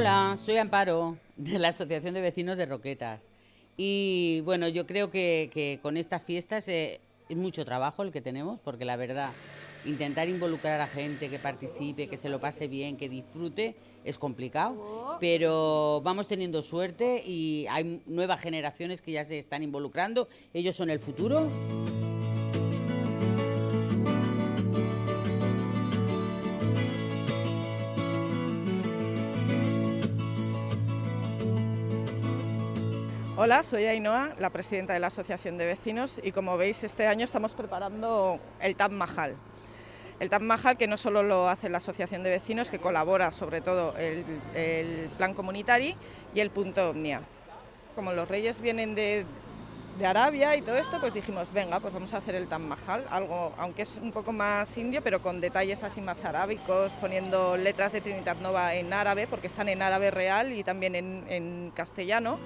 Hola, soy Amparo, de la Asociación de Vecinos de Roquetas. Y bueno, yo creo que con estas fiestas es mucho trabajo el que tenemos, porque la verdad, intentar involucrar a gente que participe, que se lo pase bien, que disfrute, es complicado. Pero vamos teniendo suerte y hay nuevas generaciones que ya se están involucrando. Ellos son el futuro. Hola, soy Ainhoa, la presidenta de la Asociación de Vecinos, y como veis este año estamos preparando el Taj Mahal. El Taj Mahal, que no solo lo hace la Asociación de Vecinos, que colabora sobre todo el Plan Comunitari y el Punto Omnia. Como los reyes vienen de Arabia y todo esto, pues dijimos, venga, pues vamos a hacer el Taj Mahal, algo, aunque es un poco más indio, pero con detalles así más arábicos, poniendo letras de Trinitat Nova en árabe, porque están en árabe real y también en castellano.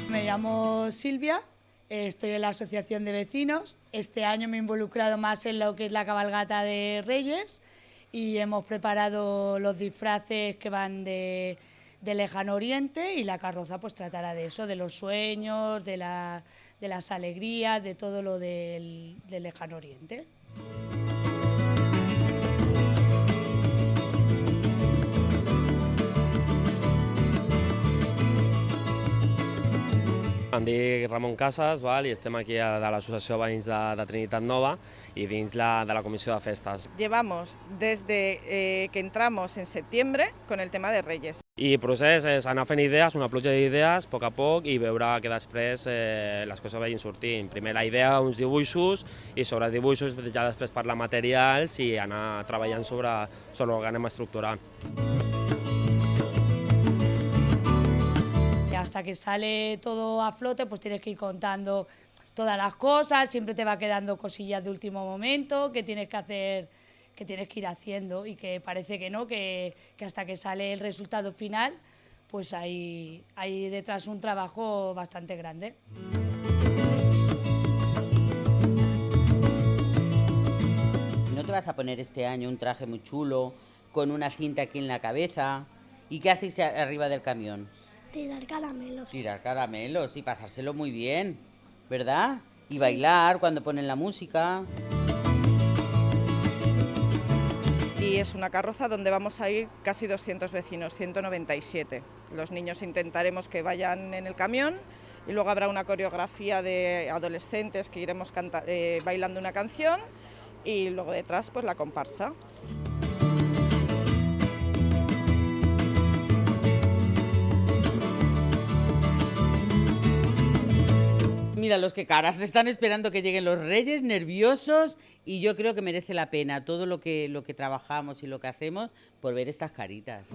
Me llamo Silvia, estoy en la Asociación de Vecinos. Este año me he involucrado más en lo que es la cabalgata de Reyes y hemos preparado los disfraces que van de Lejano Oriente, y la carroza pues tratará de eso, de los sueños, de las alegrías, de todo lo del Lejano Oriente. Em dic Ramon Casas, val, i estem aquí de l'Associació Veïns de Trinitat Nova i dins de la Comissió de Festes. Llevamos desde que entramos en septiembre con el tema de Reyes. I el procés és anar fent idees, una pluja d'idees, a poc, i veure que després les coses vagin sortint. Primer la idea, uns dibuixos, i sobre els dibuixos ja després parlar materials i anar treballant sobre el que anem estructurant. Hasta que sale todo a flote, pues tienes que ir contando todas las cosas, siempre te va quedando cosillas de último momento que tienes que hacer, que tienes que ir haciendo, y que parece que no, que hasta que sale el resultado final, pues hay detrás un trabajo bastante grande. ¿No te vas a poner este año un traje muy chulo, con una cinta aquí en la cabeza? ¿Y qué hacéis arriba del camión? Tirar caramelos. Tirar caramelos y pasárselo muy bien, ¿verdad? Y sí, bailar cuando ponen la música. Y es una carroza donde vamos a ir casi 200 vecinos, 197. Los niños intentaremos que vayan en el camión, y luego habrá una coreografía de adolescentes que iremos bailando una canción, y luego detrás pues la comparsa. Mira los que caras, están esperando que lleguen los reyes, nerviosos, y yo creo que merece la pena todo lo que trabajamos y lo que hacemos por ver estas caritas.